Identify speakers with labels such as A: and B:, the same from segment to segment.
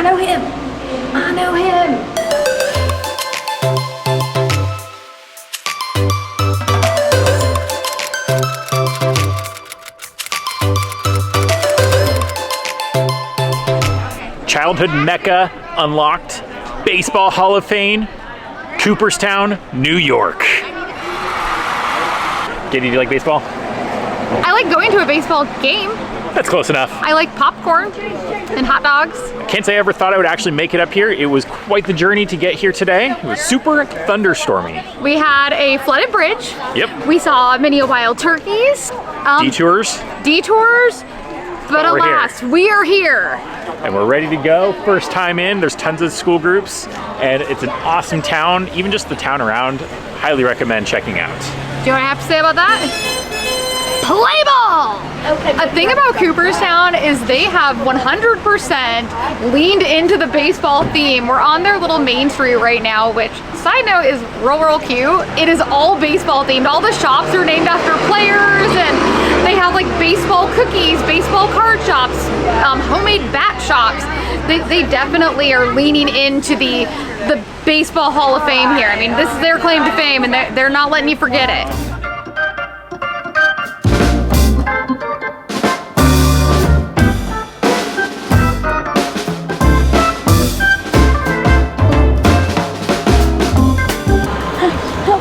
A: know him. I know him.
B: Childhood Mecca unlocked. Baseball Hall of Fame. Cooperstown, New York. Katie, do you like baseball?
A: I like going to a baseball game.
B: That's close enough.
A: I like popcorn and hot dogs.
B: Can't say I ever thought I would actually make it up here. It was quite the journey to get here today. It was super thunderstormy.
A: We had a flooded bridge.
B: Yep.
A: We saw many wild turkeys.
B: Detours.
A: But alas, we are here.
B: And we're ready to go. First time in. There's tons of school groups. And it's an awesome town. Even just the town around. Highly recommend checking out.
A: Do you know what I have to say about that? Play ball! A thing about Cooperstown is they have 100% leaned into the baseball theme. We're on their little main street right now, which, side note, is real cute. It is all baseball themed. All the shops are named after players, and they have like baseball cookies, baseball card shops, homemade bat shops. They definitely are leaning into the Baseball Hall of Fame here. I mean, this is their claim to fame, and they're not letting you forget it.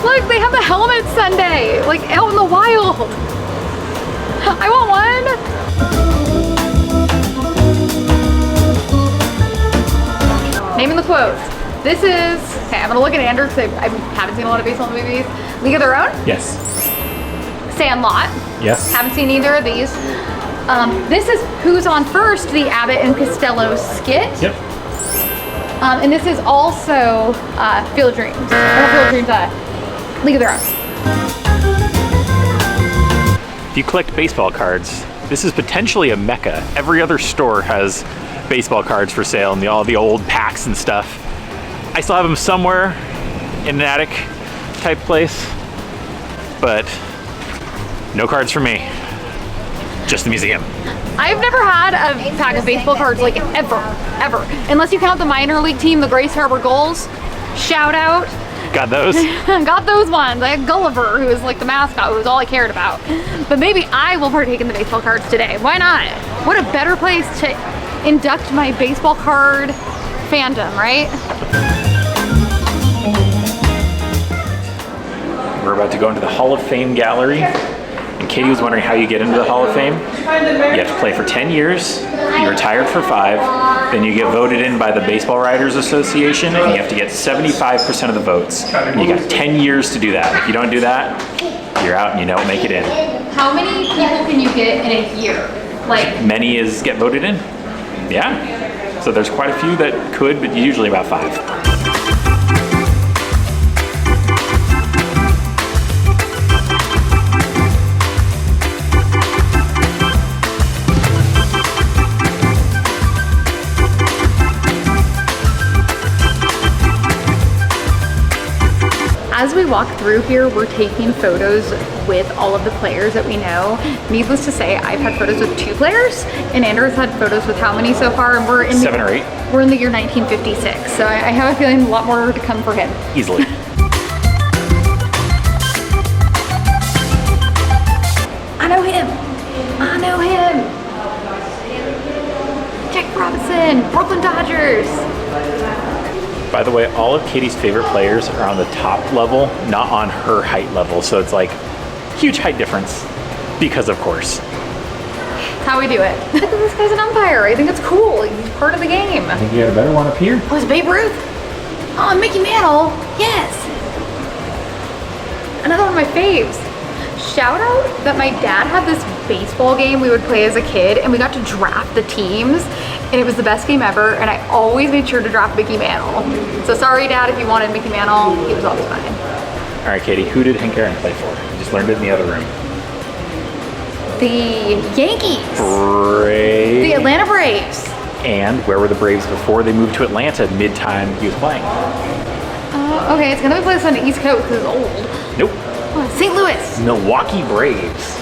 A: Look, they have the helmet Sunday, like out in the wild. I want one. Naming the quotes. This is, okay, I'm gonna look at Andrew because I haven't seen a lot of baseball movies. League of Their Own?
B: Yes.
A: Sandlot?
B: Yes.
A: Haven't seen either of these. This is Who's on First, the Abbott and Costello skit.
B: Yep.
A: And this is also Field of Dreams. Not Field of Dreams, League of Their Own.
B: If you collect baseball cards, this is potentially a mecca. Every other store has baseball cards for sale and all the old packs and stuff. I still have them somewhere in an attic type place, but no cards for me. Just the museum.
A: I've never had a pack of baseball cards like ever. Unless you count the minor league team, the Grace Harbor Gulls. Shout out.
B: Got those?
A: Got those ones. I had Gulliver, who was like the mascot, who was all I cared about. But maybe I will partake in the baseball cards today. Why not? What a better place to induct my baseball card fandom, right?
B: We're about to go into the Hall of Fame gallery. And Katie was wondering how you get into the Hall of Fame. You have to play for 10 years, you retired for 5, then you get voted in by the Baseball Writers Association, and you have to get 75% of the votes. And you got 10 years to do that. If you don't do that, you're out and you don't make it in.
A: How many people can you get in a year? Like
B: many as get voted in. Yeah. So there's quite a few that could, but usually about 5.
A: As we walk through here, we're taking photos with all of the players that we know. Needless to say, I've had photos with 2 players, and Andrew's had photos with how many so far? And we're in
B: 7 or 8.
A: We're in the year 1956, so I have a feeling a lot more to come for him.
B: Easily.
A: I know him. I know him. Jack Robinson, Brooklyn Dodgers.
B: By the way, all of Katie's favorite players are on the top level, not on her height level. So it's like huge height difference because of course.
A: How we do it. Look at this guy's an umpire. I think it's cool. He's part of the game.
B: I think you had a better one up here.
A: Oh, it's Babe Ruth. Oh, and Mickey Mantle. Yes. Another one of my faves. Shout out that my dad had this baseball game we would play as a kid, and we got to draft the teams, and it was the best game ever, and I always made sure to draft Mickey Mantle. So sorry, Dad, if you wanted Mickey Mantle, he was always fine.
B: All right, Katie, who did Hank Aaron play for? You just learned it in the other room.
A: The Yankees.
B: Braves.
A: The Atlanta Braves.
B: And where were the Braves before they moved to Atlanta mid-time he was playing?
A: Okay, it's gonna be placed on the East Coast because it's old.
B: Nope.
A: St. Louis.
B: Milwaukee Braves.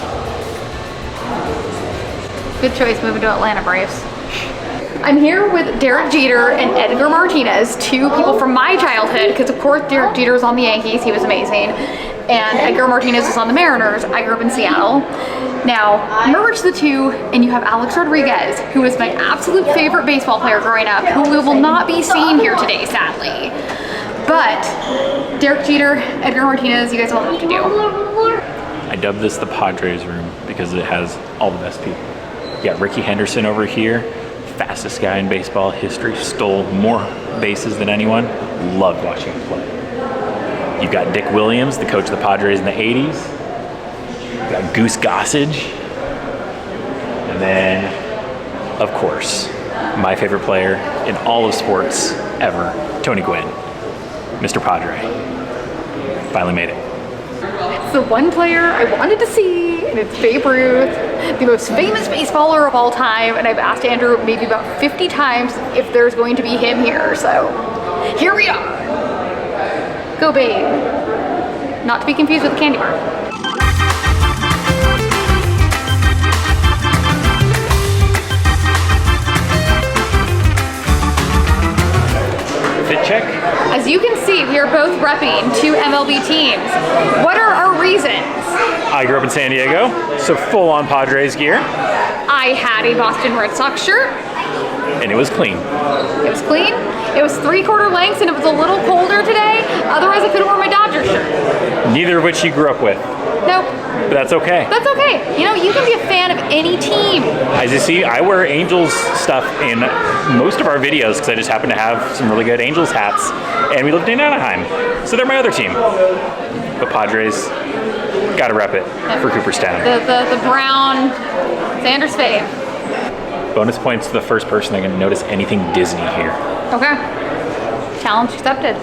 A: Good choice moving to Atlanta Braves. I'm here with Derek Jeter and Edgar Martinez, two people from my childhood, because of course Derek Jeter was on the Yankees, he was amazing, and Edgar Martinez was on the Mariners. I grew up in Seattle. Now, merge the two, and you have Alex Rodriguez, who was my absolute favorite baseball player growing up, who we will not be seeing here today, sadly. But Derek Jeter, Edgar Martinez, you guys will have to do.
B: I dubbed this the Padres room because it has all the best people. You got Ricky Henderson over here, fastest guy in baseball history, stole more bases than anyone. Loved watching him play. You've got Dick Williams, the coach of the Padres in the 80s. You've got Goose Gossage. And then, of course, my favorite player in all of sports ever, Tony Gwynn, Mr. Padre. Finally made it.
A: It's the one player I wanted to see, and it's Babe Ruth, the most famous baseballer of all time, and I've asked Andrew maybe about 50 times if there's going to be him here, so here we are. Go Babe. Not to be confused with the candy bar.
B: Fit check.
A: As you can see, we are both repping two MLB teams. What are our reasons?
B: I grew up in San Diego, so full on Padres gear.
A: I had a Boston Red Sox shirt.
B: And it was clean.
A: It was clean. It was 3/4 lengths and it was a little colder today. Otherwise I could have worn my Dodgers shirt.
B: Neither of which you grew up with.
A: Nope.
B: But that's okay.
A: That's okay. You know, you can be a fan of any team.
B: As you see, I wear Angels stuff in most of our videos because I just happen to have some really good Angels hats. And we lived in Anaheim, so they're my other team. But Padres, gotta rep it for Cooperstown.
A: The brown, Xander's fave.
B: Bonus points to the first person that can notice anything Disney here.
A: Okay. Challenge accepted.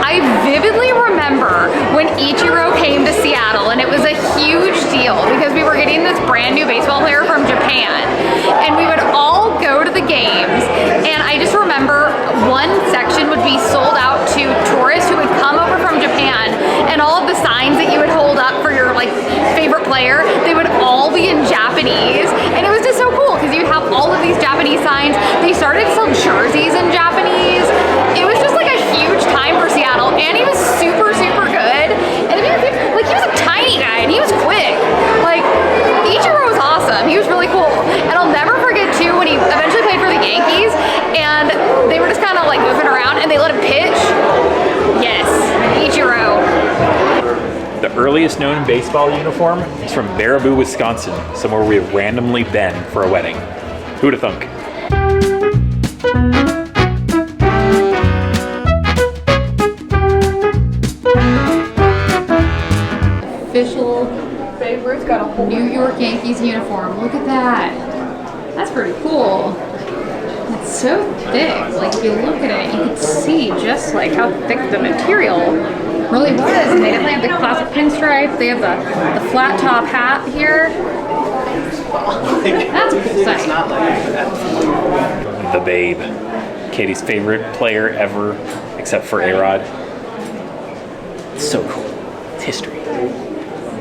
A: I vividly remember when Ichiro came to Seattle, and it was a huge deal because we were getting this brand new baseball player from Japan, and we would all go to the games, and I just remember one section would be sold out to tourists who would come over from Japan, and all of the signs that you would hold up for your like favorite player, they would all be in Japanese, and it was just so cool because you'd have all of these Japanese signs. They started to sell jerseys in Japanese. It was just like a huge time for Seattle, and he was super good. And like he was a tiny guy and he was quick. Like Ichiro was awesome. He was really cool. And I'll never forget too when he eventually played for the Yankees and they were just kind of like moving around and they let him pitch. Yes, Ichiro.
B: The earliest known baseball uniform is from Baraboo, Wisconsin, somewhere we have randomly been for a wedding. Who'da thunk?
A: Official Babe Ruth got a whole New York Yankees uniform. Look at that. That's pretty cool. It's so thick. Like if you look at it, you can see just like how thick the material really was. And they didn't have the classic pinstripe. They have the flat top hat here. That's a cool sight.
B: The Babe. Katie's favorite player ever, except for A-Rod. It's so cool. It's history.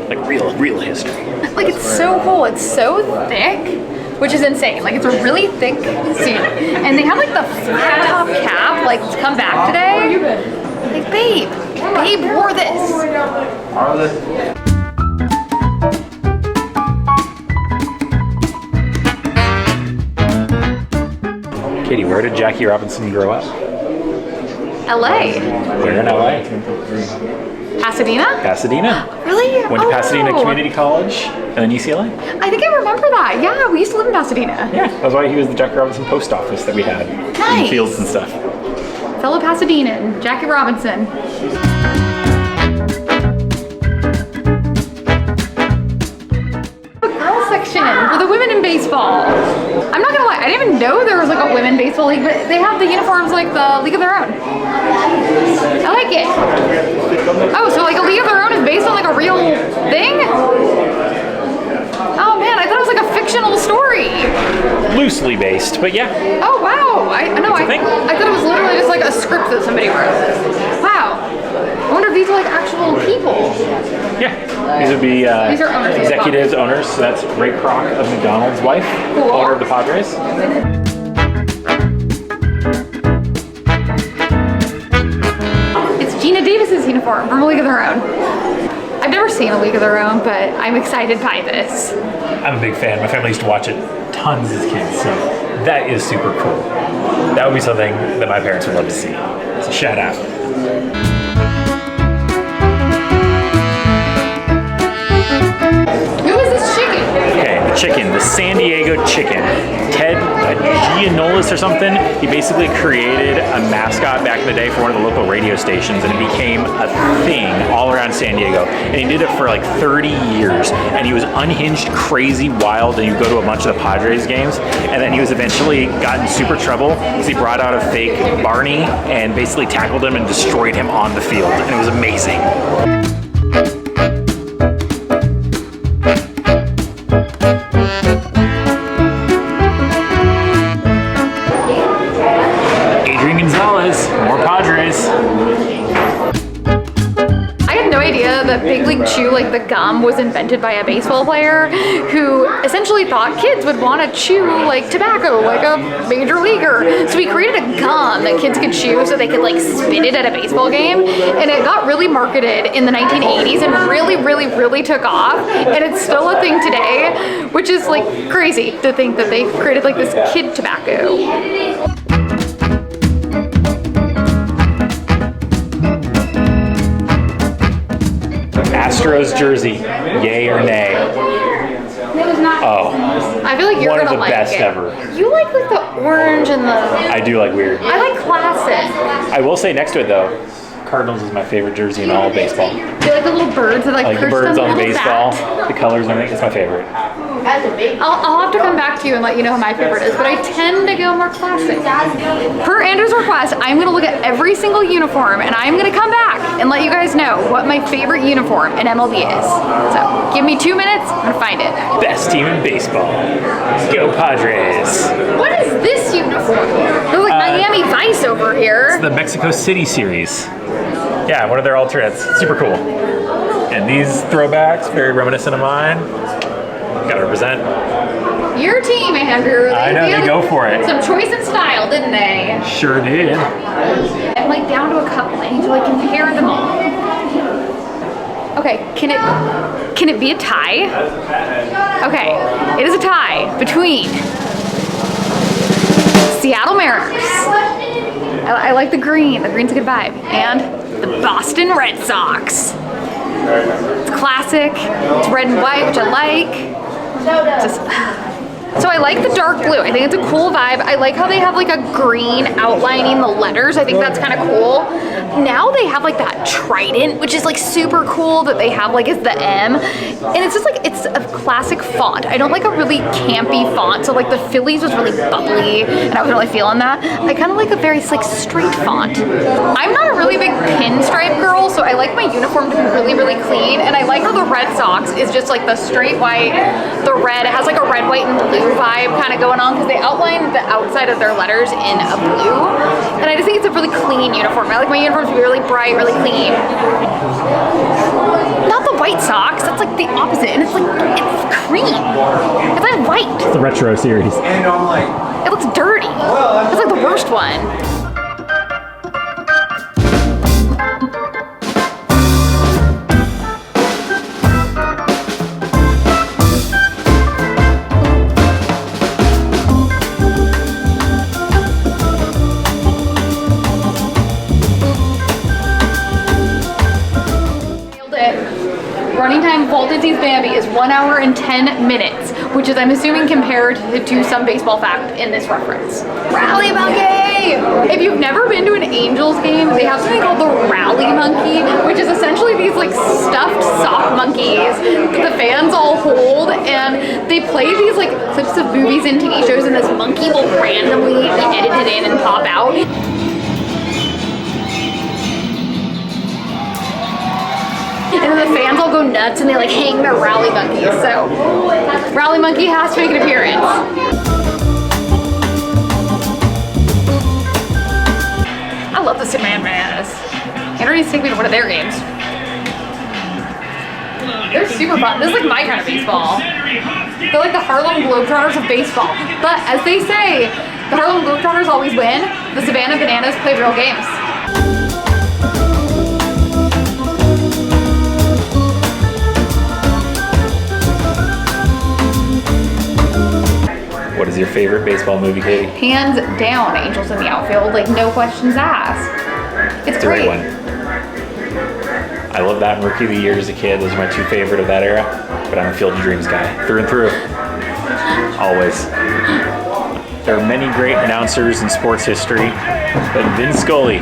B: Like real history.
A: Like it's so cool. It's so thick, which is insane. Like it's a really thick suit. And they have like the flat top cap, like to come back today. Like Babe wore this.
B: Katie, where did Jackie Robinson grow up?
A: LA.
B: Where in LA?
A: Pasadena?
B: Pasadena.
A: Really?
B: Went to Pasadena Community College and then UCLA.
A: I think I remember that. Yeah, we used to live in Pasadena.
B: Yeah, that's why he was the Jackie Robinson post office that we had in fields and stuff.
A: Fellow Pasadenan, Jackie Robinson. Girls section for the women in baseball. I'm not gonna lie, I didn't even know there was like a women baseball league, but they have the uniforms like the League of Their Own. I like it. Oh, so like a League of Their Own is based on like a real thing? Oh man, I thought it was like a fictional story.
B: Loosely based, but yeah.
A: Oh wow, I thought it was literally just like a script that somebody wrote. Wow. I wonder if these are like actual people.
B: Yeah, these would be
A: These are owners of the
B: executives, owners. So that's Ray Kroc of McDonald's wife,
A: Cool.
B: owner of the Padres.
A: It's Gina Davis's uniform from A League of Their Own. I've never seen A League of Their Own, but I'm excited by this.
B: I'm a big fan. My family used to watch it tons as kids, so that is super cool. That would be something that my parents would love to see. So shout out.
A: Who is this chicken?
B: Okay, the chicken, the San Diego chicken. Ted Gianolis or something, he basically created a mascot back in the day for one of the local radio stations, and it became a thing all around San Diego. And he did it for like 30 years, and he was unhinged, crazy, wild, and you go to a bunch of the Padres games, and then he was eventually got in super trouble because he brought out a fake Barney and basically tackled him and destroyed him on the field, and it was amazing. More Padres.
A: I had no idea that Big League Chew, like the gum, was invented by a baseball player who essentially thought kids would want to chew like tobacco, like a major leaguer. So he created a gum that kids could chew so they could like spit it at a baseball game. And it got really marketed in the 1980s and really took off. And it's still a thing today, which is like crazy to think that they created like this kid tobacco.
B: Astros jersey, yay or nay? Oh,
A: I feel like you're
B: one of
A: gonna
B: the
A: like
B: best
A: it.
B: ever.
A: You like the orange and the.
B: I do like weird.
A: I like classic.
B: I will say next to it though, Cardinals is my favorite jersey in all of baseball.
A: Do you like the little birds that like
B: Like the
A: perched
B: birds on the
A: little
B: baseball,
A: bat?
B: the colors and everything. It's my favorite.
A: I'll have to come back to you and let you know who my favorite is, but I tend to go more classic. Per Andrew's request, I'm gonna look at every single uniform and I'm gonna come back and let you guys know what my favorite uniform in MLB is. So give me 2 minutes, I'm gonna find it.
B: Best team in baseball. Go Padres.
A: What is this uniform? There's like Miami Vice over here.
B: The Mexico City series. Yeah, one of their alternates. Super cool. And these throwbacks, very reminiscent of mine. Gotta represent.
A: Your team, Andrew.
B: I know, they go for it.
A: Some choice and style, didn't they?
B: Sure did.
A: I'm like down to a couple. I need to like compare them all. Okay, can it be a tie? Okay, it is a tie between Seattle Mariners. I like the green. The green's a good vibe. And the Boston Red Sox. It's classic. It's red and white, which I like. So I like the dark blue. I think it's a cool vibe. I like how they have like a green outlining the letters. I think that's kind of cool. Now they have like that trident, which is like super cool that they have like is the M. And it's just like, it's a classic font. I don't like a really campy font. So like the Phillies was really bubbly and I was really feeling that. I kind of like a very like straight font. I'm not a really big pinstripe girl, so I like my uniform to be really clean. And I like how the Red Sox is just like the straight white, the red. It has like a red, white, and blue vibe kind of going on because they outline the outside of their letters in a blue. And I just think it's a really clean uniform. I like my uniforms to be really bright, really clean. Not the White Sox, that's like the opposite. And it's like, it's cream. It's like white.
B: It's the retro series.
A: It looks dirty. It's like the worst one. Running time Walt Disney's Bambi is 1 hour and 10 minutes, which is, I'm assuming, compared to some baseball fact in this reference. Rally Monkey! If you've never been to an Angels game, they have something called the Rally Monkey, which is essentially these like stuffed sock monkeys that the fans all hold, and they play these like clips of movies and TV shows, and this monkey will randomly be edited in and pop out. And then the fans all go nuts and they like hang their Rally Monkeys. So Rally Monkey has to make an appearance. I love the Superman mask. Andrew needs to take me to one of their games. They're super fun. This is like my kind of baseball. They're like the Harlem Globetrotters of baseball. But as they say, the Harlem Globetrotters always win. The Savannah Bananas play real games.
B: What is your favorite baseball movie, Katie?
A: Hands down, Angels in the Outfield. Like, no questions asked. It's
B: a
A: great.
B: great one. I love that and Rookie of the Year as a kid. Those are my two favorite of that era. But I'm a Field of Dreams guy, through and through. Always. There are many great announcers in sports history, but Vin Scully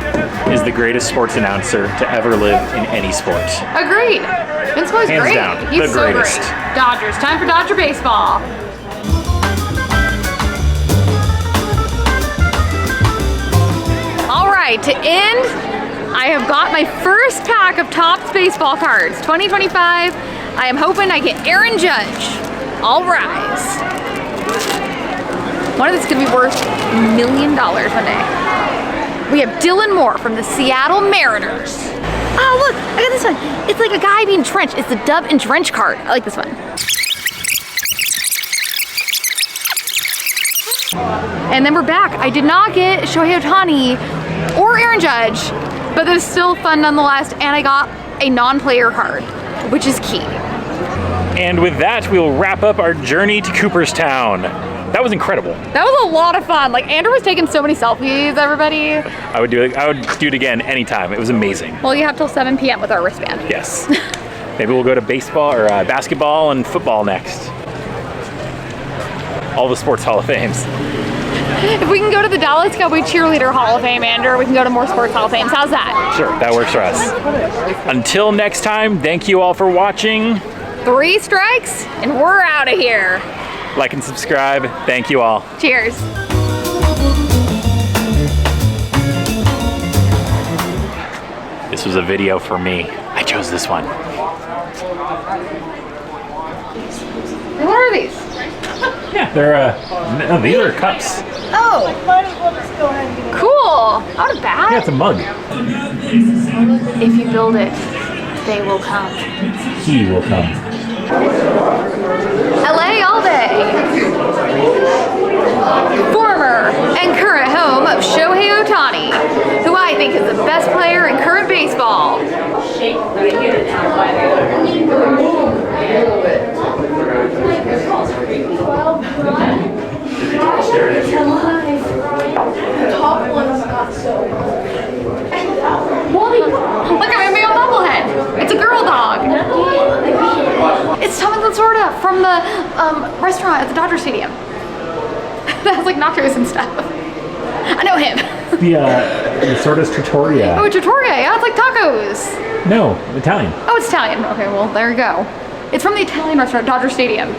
B: is the greatest sports announcer to ever live in any sport.
A: Agreed. Vin Scully's
B: Hands
A: great.
B: down,
A: He's
B: the
A: so
B: greatest.
A: great. Dodgers. Time for Dodger baseball. All right, to end, I have got my first pack of Topps baseball cards, 2025. I am hoping I get Aaron Judge. All rise. One of this could be worth $1 million one day. We have Dylan Moore from the Seattle Mariners. Oh look, I got this one. It's like a guy being drenched. It's the Dub and Drench card. I like this one. And then we're back. I did not get Shohei Ohtani or Aaron Judge, but it is still fun nonetheless. And I got a non-player card, which is key.
B: And with that, we will wrap up our journey to Cooperstown. That was incredible.
A: That was a lot of fun. Like, Andrew was taking so many selfies, everybody.
B: I would do it again anytime. It was amazing.
A: Well, you have till 7 p.m. with our wristband.
B: Yes. Maybe we'll go to baseball or basketball and football next. All the sports Hall of Fames.
A: If we can go to the Dallas Cowboy Cheerleader Hall of Fame, Andrew, we can go to more sports Hall of Fames. How's that?
B: Sure, that works for us. Until next time, thank you all for watching.
A: 3 strikes, and we're out of here.
B: Like and subscribe. Thank you all.
A: Cheers.
B: This was a video for me. I chose this one.
A: What are these?
B: Yeah, they're no, these are cups.
A: Oh. Might as well just go ahead and get it. Cool. Not bad.
B: Yeah, it's a mug.
A: If you build it, they will come.
B: He will come.
A: LA all day. Former and current home of Shohei Ohtani, who I think is the best player in current baseball. Look, I made a bobblehead. It's a girl dog. It's Tommy Lasorda from the restaurant at the Dodger Stadium. That has like nachos and stuff. I know him.
B: The Lasorda's Trattoria.
A: Oh, Trattoria. Yeah, it's like tacos.
B: No, Italian.
A: Oh, it's Italian. Okay, well, there you go. It's from the Italian restaurant at Dodger Stadium.